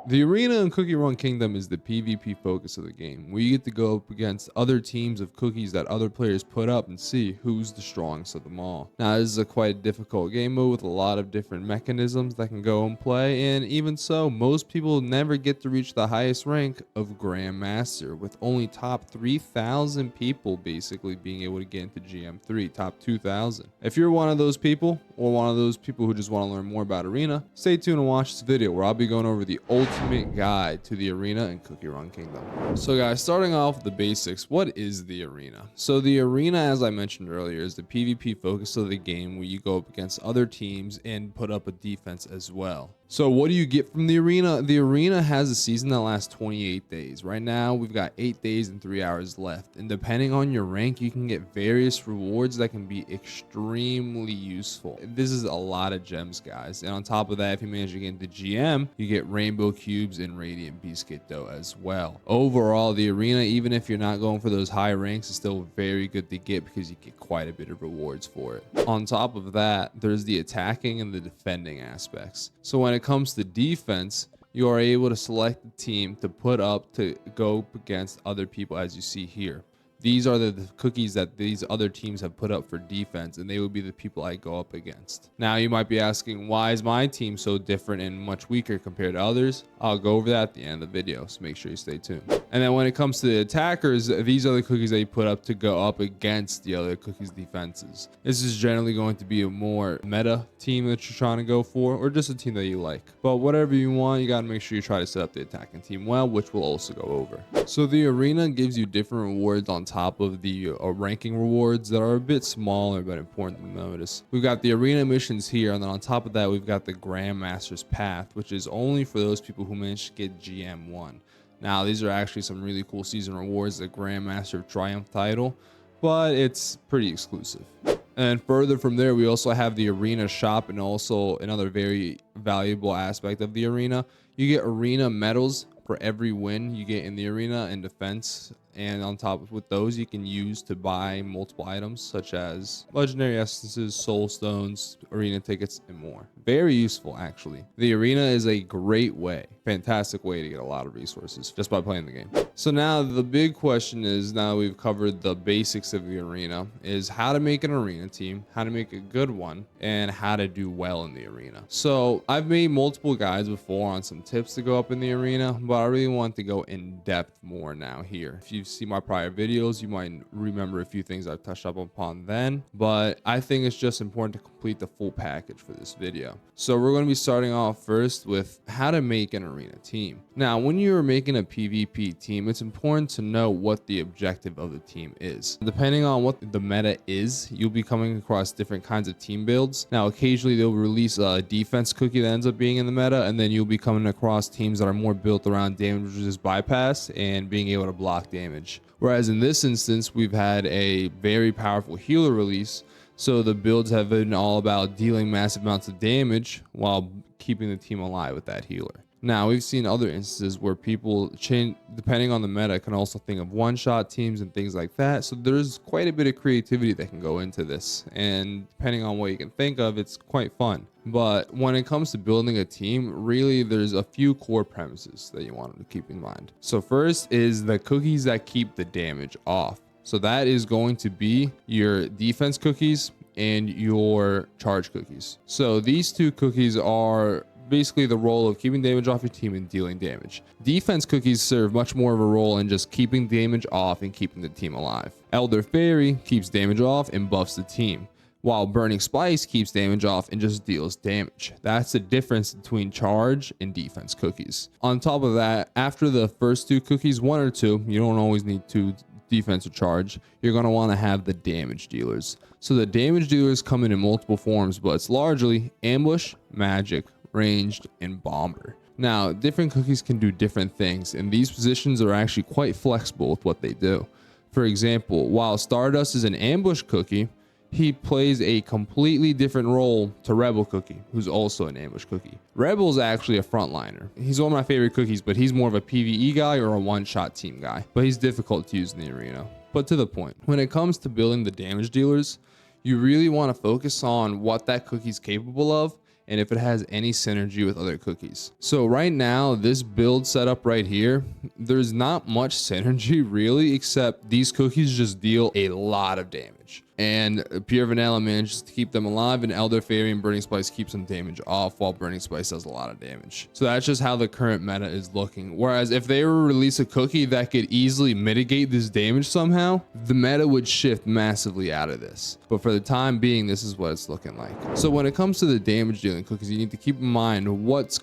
The arena in Cookie Run Kingdom is the PvP focus of the game, where you get to go up against other teams of cookies that other players put up and see who's the strongest of them all. Now, this is a quite difficult game mode with a lot of different mechanisms that can go and play, and even so, most people never get to reach the highest rank of Grandmaster, with only top 3,000 people basically being able to get into GM3, top 2,000. If you're one of those people, or one of those people who just want to learn more about Arena, stay tuned and watch this video where I'll be going over the ultimate guide to the Arena in Cookie Run Kingdom. So guys, starting off with the basics, what is the Arena? So the Arena, as I mentioned earlier, is the PvP focus of the game where you go up against other teams and put up a defense as well. So what do you get from the Arena? The Arena has a season that lasts 28 days. Right now, we've got 8 days and 3 hours left. And depending on your rank, you can get various rewards that can be extremely useful. This is a lot of gems, guys. And on top of that, if you manage to get into GM, you get Rainbow Cubes and Radiant Biscuit Dough as well. Overall, the Arena, even if you're not going for those high ranks, is still very good to get because you get quite a bit of rewards for it. On top of that, there's the attacking and the defending aspects. So when it comes to defense, you are able to select the team to put up to go up against other people, as you see here. These are the cookies that these other teams have put up for defense, and they would be the people I go up against. Now, you might be asking, why is my team so different and much weaker compared to others? I'll go over that at the end of the video, so make sure you stay tuned. And then when it comes to the attackers, these are the cookies that you put up to go up against the other cookies' defenses. This is generally going to be a more meta team that you're trying to go for, or just a team that you like. But whatever you want, you got to make sure you try to set up the attacking team well, which we'll also go over. So the Arena gives you different rewards on top of the ranking rewards that are a bit smaller but important to notice. We've got the Arena missions here, and then on top of that, we've got the Grandmaster's Path, which is only for those people who manage to get GM1. Now, these are actually some really cool season rewards, the Grandmaster of Triumph title, but it's pretty exclusive. And further from there, we also have the Arena shop, and also another very valuable aspect of the Arena. You get Arena medals for every win you get in the Arena and defense. And on top with those, you can use to buy multiple items such as legendary essences, soul stones, arena tickets, and more. Very useful, actually. The Arena is a great way, fantastic way to get a lot of resources just by playing the game. So now the big question is, now we've covered the basics of the Arena, is how to make an Arena team, how to make a good one, and how to do well in the Arena. So I've made multiple guides before on some tips to go up in the Arena, but I really want to go in depth more now here. If you see my prior videos, you might remember a few things I've touched up upon then, but I think it's just important to complete the full package for this video. So we're going to be starting off first with how to make an Arena team. Now, when you're making a PvP team, it's important to know what the objective of the team is. Depending on what the meta is, you'll be coming across different kinds of team builds. Now, occasionally they'll release a defense cookie that ends up being in the meta, and then you'll be coming across teams that are more built around damage resist bypass and being able to block damage. Whereas in this instance, we've had a very powerful healer release, so the builds have been all about dealing massive amounts of damage while keeping the team alive with that healer. Now, we've seen other instances where people change, depending on the meta, can also think of one-shot teams and things like that. So there's quite a bit of creativity that can go into this. And depending on what you can think of, it's quite fun. But when it comes to building a team, really, there's a few core premises that you want to keep in mind. So first is the cookies that keep the damage off. So that is going to be your defense cookies and your charge cookies. So these two cookies are basically the role of keeping damage off your team and dealing damage. Defense cookies serve much more of a role in just keeping damage off and keeping the team alive. Elder Fairy keeps damage off and buffs the team, while Burning Splice keeps damage off and just deals damage. That's the difference between charge and defense cookies. On top of that, after the first two cookies, one or two, you don't always need two defense or charge, you're going to want to have the damage dealers. So the damage dealers come in multiple forms, but it's largely ambush, magic, ranged, and bomber. Now, different cookies can do different things, and these positions are actually quite flexible with what they do. For example, while Stardust is an ambush cookie, he plays a completely different role to Rebel Cookie, who's also an ambush cookie. Rebel's actually a frontliner. He's one of my favorite cookies, but he's more of a PvE guy or a one-shot team guy, but he's difficult to use in the Arena. But to the point, when it comes to building the damage dealers, you really want to focus on what that cookie's capable of and if it has any synergy with other cookies. So right now, this build setup right here, there's not much synergy really, except these cookies just deal a lot of damage. And Pure Vanilla manages to keep them alive, and Elder Fairy and Burning Spice keeps some damage off, while Burning Spice does a lot of damage. So that's just how the current meta is looking. Whereas if they were to release a cookie that could easily mitigate this damage somehow, the meta would shift massively out of this. But for the time being, this is what it's looking like. So when it comes to the damage dealing cookies, you need to keep in mind what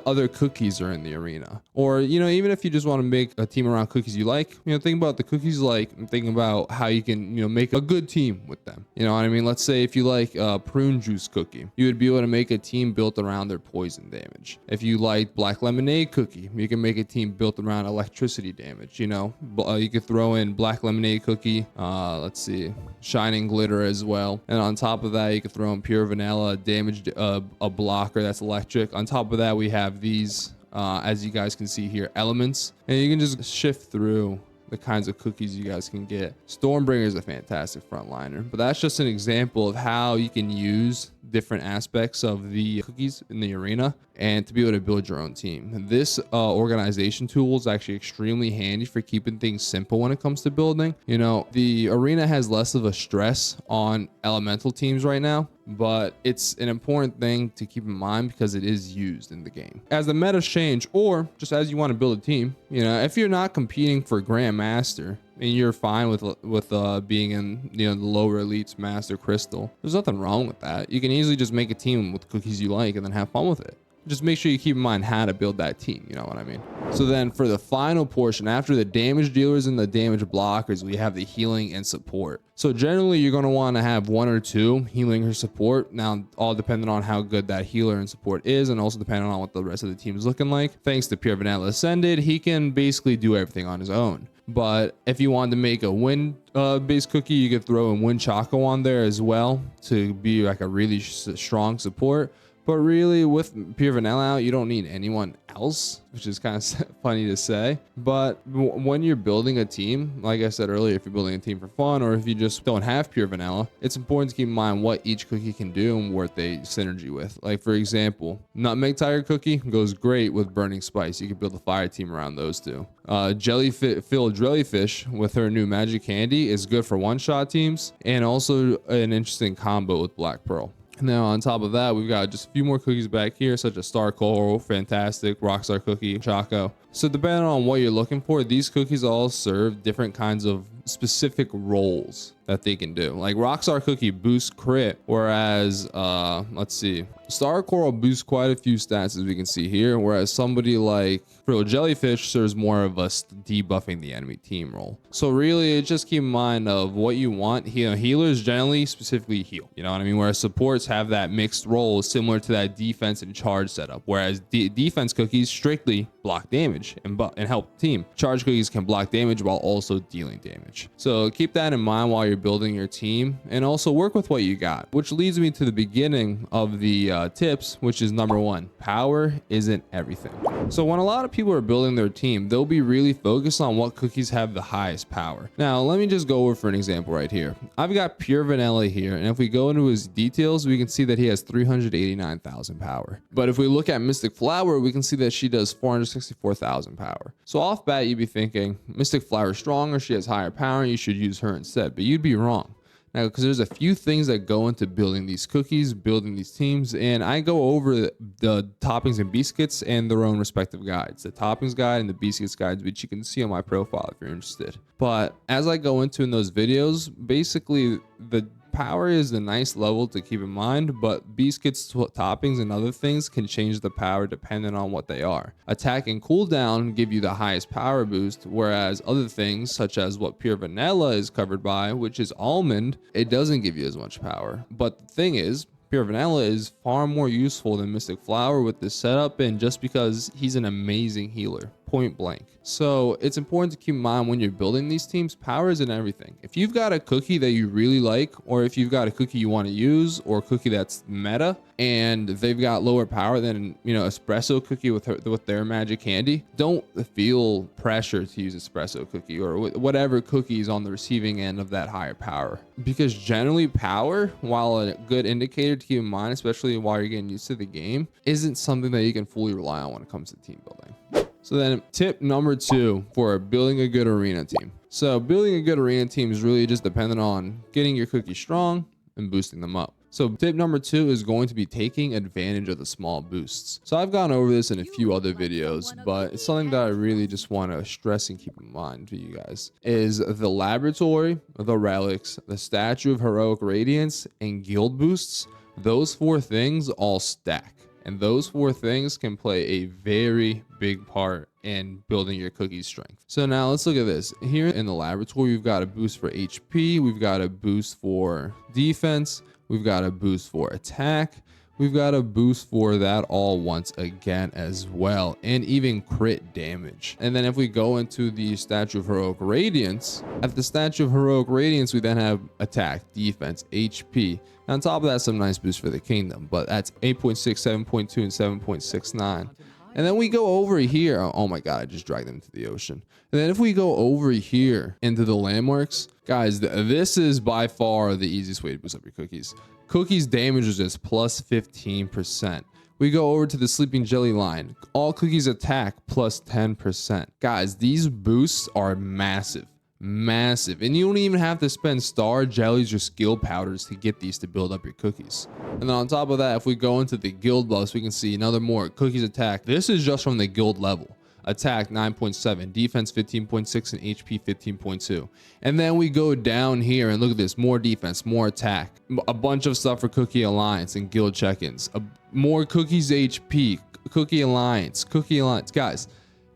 other cookies are in the arena. Or, you know, even if you just want to make a team around cookies you like, you know, think about the cookies you like, and think about how you can, you know, make a good team with them. You know what I mean? Let's say if you like a prune juice cookie, you would be able to make a team built around their poison damage. If you like black lemonade cookie, you can make a team built around electricity damage. You know, you could throw in black lemonade cookie, let's see, shining glitter as well, and on top of that you could throw in pure vanilla damage, a blocker that's electric. On top of that, we have these, as you guys can see here, elements, and you can just shift through the kinds of cookies you guys can get. Stormbringer is a fantastic frontliner, but that's just an example of how you can use different aspects of the cookies in the arena and to be able to build your own team. This organization tool is actually extremely handy for keeping things simple when it comes to building. You know, the arena has less of a stress on elemental teams right now, but it's an important thing to keep in mind because it is used in the game. As the metas change, or just as you want to build a team, you know, if you're not competing for Grandmaster and you're fine with being in, you know, the lower elites master crystal, there's nothing wrong with that. You can easily just make a team with cookies you like and then have fun with it. Just make sure you keep in mind how to build that team, you know what I mean? So then for the final portion, after the damage dealers and the damage blockers, we have the healing and support. So generally you're going to want to have one or two healing or support. Now, all depending on how good that healer and support is, and also depending on what the rest of the team is looking like. Thanks to Pure Vanilla Ascended, he can basically do everything on his own. But if you wanted to make a wind based cookie, you could throw in Wind Choco on there as well to be like a really strong support. But really, with Pure Vanilla out, you don't need anyone else, which is kind of funny to say. But when you're building a team, like I said earlier, if you're building a team for fun, or if you just don't have Pure Vanilla, it's important to keep in mind what each cookie can do and what they synergy with. Like, for example, Nutmeg Tiger Cookie goes great with Burning Spice. You can build a fire team around those two. Filled Jellyfish with her new Magic Candy is good for one-shot teams, and also an interesting combo with Black Pearl. Now, on top of that, we've got just a few more cookies back here, such as Star Coral, fantastic, Rockstar Cookie, Choco. So depending on what you're looking for, these cookies all serve different kinds of specific roles that they can do. Like Rockstar Cookie boosts crit, whereas let's see, Star Coral boosts quite a few stats, as we can see here, whereas somebody like Frill Jellyfish serves more of a debuffing the enemy team role. So really, just keep in mind of what you want. You know, healers generally specifically heal, you know what I mean, whereas supports have that mixed role similar to that defense and charge setup, whereas defense cookies strictly block damage and help the team. Charge cookies can block damage while also dealing damage. So keep that in mind while you're building your team, and also work with what you got, which leads me to the beginning of the tips, which is number one: power isn't everything. So when a lot of people are building their team, they'll be really focused on what cookies have the highest power. Now let me just go over for an example right here. I've got Pure Vanilla here, and if we go into his details, we can see that he has 389,000 power. But if we look at Mystic Flower, we can see that she does 464,000 power. So off bat, you'd be thinking Mystic Flower is stronger, she has higher power, and you should use her instead. But you'd be wrong. Now, because there's a few things that go into building these cookies, building these teams, and I go over the toppings and biscuits and their own respective guides. The toppings guide and the biscuits guides, which you can see on my profile if you're interested. But as I go into in those videos, basically the power is a nice level to keep in mind, but biscuits, toppings, and other things can change the power depending on what they are. Attack and cooldown give you the highest power boost, whereas other things, such as what Pure Vanilla is covered by, which is almond, it doesn't give you as much power. But the thing is, Pure Vanilla is far more useful than Mystic Flower with this setup, and just because he's an amazing healer. point blank. So it's important to keep in mind when you're building these teams, power isn't everything. If you've got a cookie that you really like, or if you've got a cookie you want to use, or a cookie that's meta and they've got lower power than, you know, espresso cookie with their magic candy, don't feel pressure to use espresso cookie or whatever cookie is on the receiving end of that higher power, because generally power, while a good indicator to keep in mind, especially while you're getting used to the game, isn't something that you can fully rely on when it comes to team building. So then tip number 2 for building a good arena team. So building a good arena team is really just dependent on getting your cookies strong and boosting them up. So tip number 2 is going to be taking advantage of the small boosts. So I've gone over this in a few other videos, but it's something that I really just want to stress and keep in mind to you guys, is the laboratory, the relics, the statue of heroic radiance, and guild boosts. Those 4 things all stack. And those 4 things can play a very big part in building your cookie strength. So now let's look at this. Here in the laboratory, we've got a boost for HP, we've got a boost for defense, we've got a boost for attack, we've got a boost for that all once again as well, and even crit damage. And then if we go into the statue of heroic radiance, at the statue of heroic radiance, we then have attack, defense, HP. On top of that, some nice boosts for the kingdom, but that's 8.6, 7.2, and 7.69. And then we go over here. Oh my God, I just dragged them into the ocean. And then if we go over here into the landmarks, guys, this is by far the easiest way to boost up your cookies. Cookies damage is just plus 15%. We go over to the sleeping jelly line. All cookies attack plus 10%. Guys, these boosts are massive. Massive, and you don't even have to spend star jellies or skill powders to get these to build up your cookies. And then on top of that, if we go into the guild buffs, we can see another more cookies attack. This is just from the guild level. Attack 9.7, defense 15.6, and HP 15.2. And then we go down here and look at this, more defense, more attack, a bunch of stuff for cookie alliance and guild check-ins, more cookies HP, cookie alliance. Guys,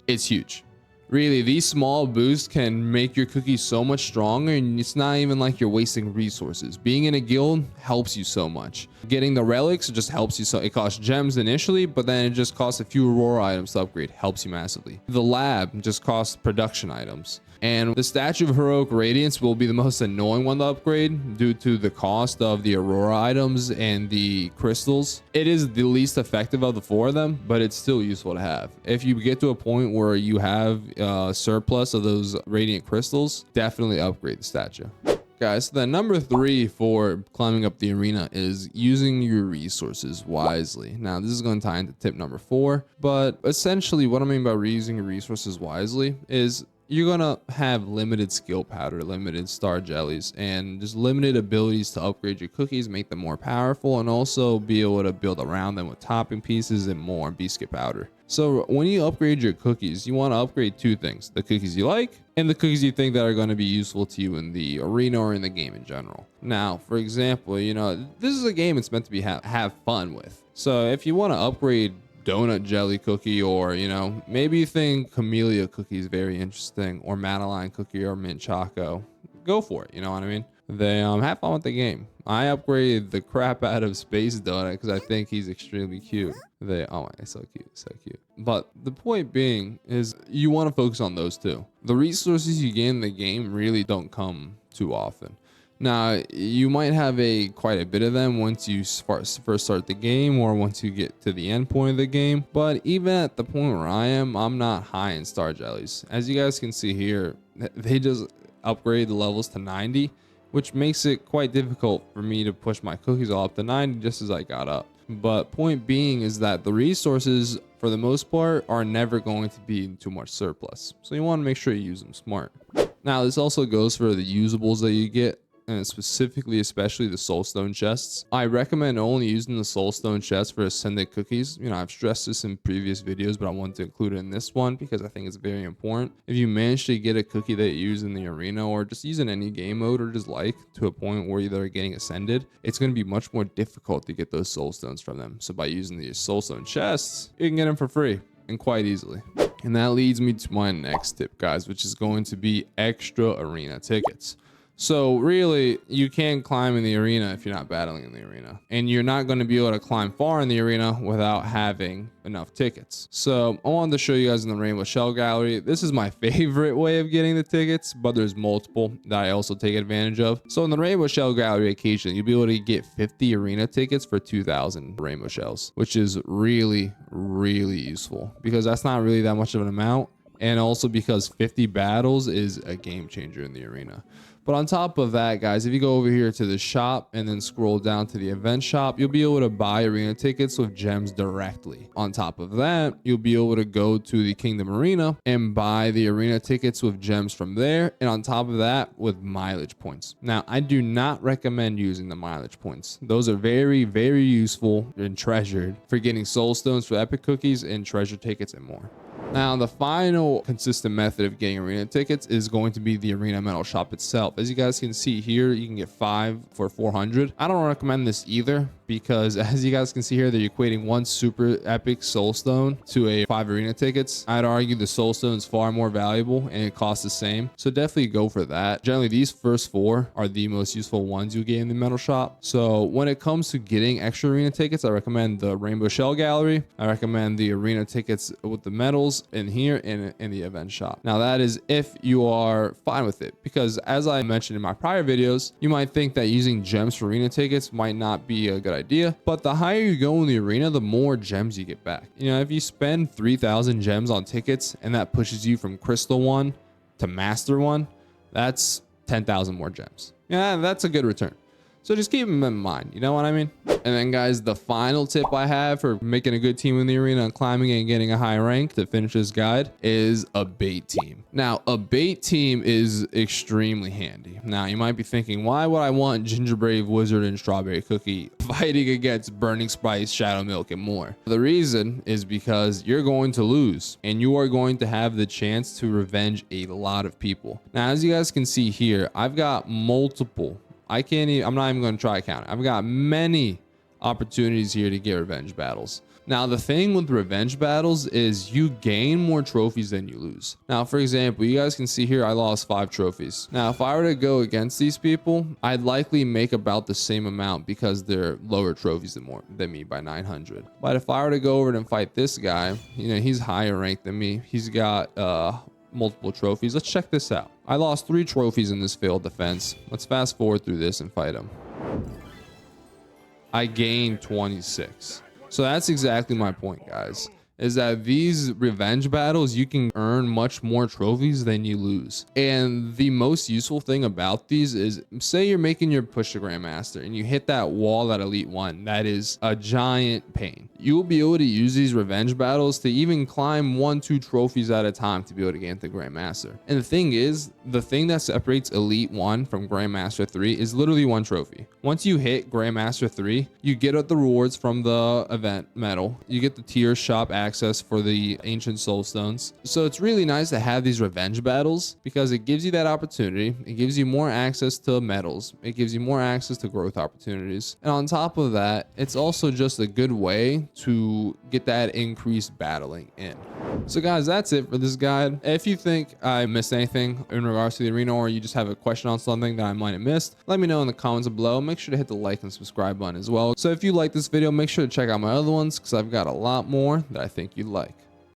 it's huge. Really, these small boosts can make your cookies so much stronger, and it's not even like you're wasting resources. Being in a guild helps you so much. Getting the relics just helps you so. It costs gems initially, but then it just costs a few aurora items to upgrade. Helps you massively. The lab just costs production items. And the statue of heroic radiance will be the most annoying one to upgrade due to the cost of the aurora items and the crystals. It is the least effective of the 4 of them, but it's still useful to have. If you get to a point where you have a surplus of those radiant crystals, definitely upgrade the statue. Guys, so then number 3 for climbing up the arena is using your resources wisely. Now, this is going to tie into tip number 4, but essentially what I mean by reusing your resources wisely is you're gonna have limited skill powder, limited star jellies, and just limited abilities to upgrade your cookies, make them more powerful, and also be able to build around them with topping pieces and more biscuit powder. So when you upgrade your cookies, you want to upgrade 2 things: the cookies you like and the cookies you think that are going to be useful to you in the arena or in the game in general. Now, for example, you know, this is a game it's meant to be have fun with. So if you want to upgrade donut jelly cookie, or you know, maybe you think camellia cookie is very interesting, or Madeline cookie, or mint choco, go for it. You know what I mean? They have fun with the game. I upgraded the crap out of Space Donut because I think he's extremely cute. Oh my, so cute. But the point being is you want to focus on those 2. The resources you gain in the game really don't come too often. Now, you might have quite a bit of them once you first start the game, or once you get to the end point of the game. But even at the point where I am, I'm not high in star jellies. As you guys can see here, they just upgrade the levels to 90, which makes it quite difficult for me to push my cookies all up to 90 just as I got up. But point being is that the resources, for the most part, are never going to be in too much surplus. So you want to make sure you use them smart. Now, this also goes for the usables that you get, and especially the soulstone chests. I recommend only using the soulstone chest for ascended cookies. You know, I've stressed this in previous videos, but I wanted to include it in this one because I think it's very important. If you manage to get a cookie that you use in the arena, or just use in any game mode, or just to a point where they're getting ascended, it's going to be much more difficult to get those soulstones from them. So by using these soulstone chests, you can get them for free and quite easily. And that leads me to my next tip, guys, which is going to be extra arena tickets. So really, you can't climb in the arena if you're not battling in the arena, and you're not going to be able to climb far in the arena without having enough tickets. So I wanted to show you guys in the Rainbow Shell Gallery. This is my favorite way of getting the tickets, but there's multiple that I also take advantage of. So in the Rainbow Shell Gallery, occasionally you'll be able to get 50 arena tickets for 2,000 rainbow shells, which is really, really useful because that's not really that much of an amount. And also because 50 battles is a game changer in the arena. But on top of that, guys, if you go over here to the shop and then scroll down to the event shop, you'll be able to buy arena tickets with gems directly. On top of that, you'll be able to go to the Kingdom Arena and buy the arena tickets with gems from there. And on top of that, with mileage points. Now, I do not recommend using the mileage points. Those are very, very useful and treasured for getting soul stones for epic cookies and treasure tickets and more. Now, the final consistent method of getting arena tickets is going to be the arena medal shop itself. As you guys can see here, you can get 5 for 400. I don't recommend this either because as you guys can see here, they're equating 1 super epic soul stone to 5 arena tickets. I'd argue the soul stone is far more valuable and it costs the same. So definitely go for that. Generally, these first 4 are the most useful ones you get in the medal shop. So when it comes to getting extra arena tickets, I recommend the Rainbow Shell Gallery. I recommend the arena tickets with the medals in here and in the event shop. Now that is if you are fine with it, because as I mentioned in my prior videos, you might think that using gems for arena tickets might not be a good idea, but the higher you go in the arena, the more gems you get back. You know, if you spend 3,000 gems on tickets and that pushes you from Crystal 1 to Master 1, that's 10,000 more gems. Yeah, that's a good return. So just keep them in mind, you know what I mean? And then guys, the final tip I have for making a good team in the arena and climbing and getting a high rank to finish this guide is a bait team. Now, a bait team is extremely handy. Now, you might be thinking, why would I want Gingerbrave, Wizard, and Strawberry Cookie fighting against Burning Spice, Shadow Milk, and more? The reason is because you're going to lose and you are going to have the chance to revenge a lot of people. Now, as you guys can see here, I've got multiple. I'm not even going to try to count it. I've got many opportunities here to get revenge battles. Now, the thing with revenge battles is you gain more trophies than you lose. Now, for example, you guys can see here, I lost 5 trophies. Now, if I were to go against these people, I'd likely make about the same amount because they're lower trophies than me by 900. But if I were to go over and fight this guy, you know, he's higher ranked than me. He's got, multiple trophies. Let's check this out. I lost 3 trophies in this failed defense. Let's fast forward through this and fight him. I gained 26. So that's exactly my point, guys, is that these revenge battles, you can earn much more trophies than you lose. And the most useful thing about these is, say you're making your push to Grandmaster and you hit that wall at Elite 1, that is a giant pain. You will be able to use these revenge battles to even climb 1-2 trophies at a time to be able to get into Grandmaster. And the thing is, the thing that separates Elite 1 from Grandmaster 3 is literally 1 trophy. Once you hit Grandmaster 3, you get the rewards from the event medal. You get the tier shop access for the ancient soul stones. So it's really nice to have these revenge battles because it gives you that opportunity. It gives you more access to medals. It gives you more access to growth opportunities. And on top of that, it's also just a good way to get that increased battling in. So guys, that's it for this guide. If you think I missed anything in regards to the arena, or you just have a question on something that I might have missed, let me know in the comments below. Make sure to hit the like and subscribe button as well. So if you like this video, make sure to check out my other ones because I've got a lot more that I think you'd like.